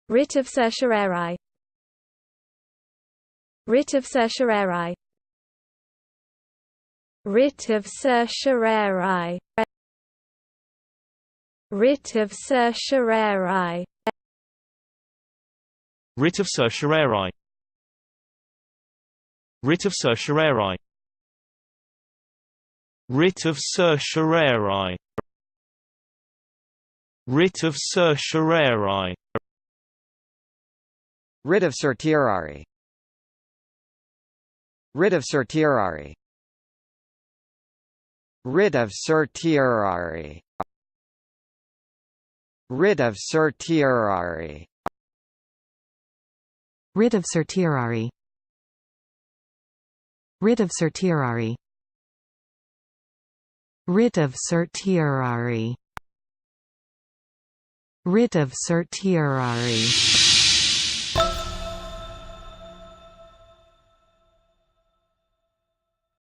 Writ of Certiorari. Writ of Certiorari. Writ of Certiorari. Writ of Certiorari. Writ of Certiorari. Writ of Certiorari. Writ of Certiorari. Writ of Certiorari. Writ of Certiorari. Writ of Certiorari. Writ of Certiorari. Writ of Certiorari. Writ of Certiorari. Writ of Certiorari. Writ of Certiorari. Writ of Certiorari.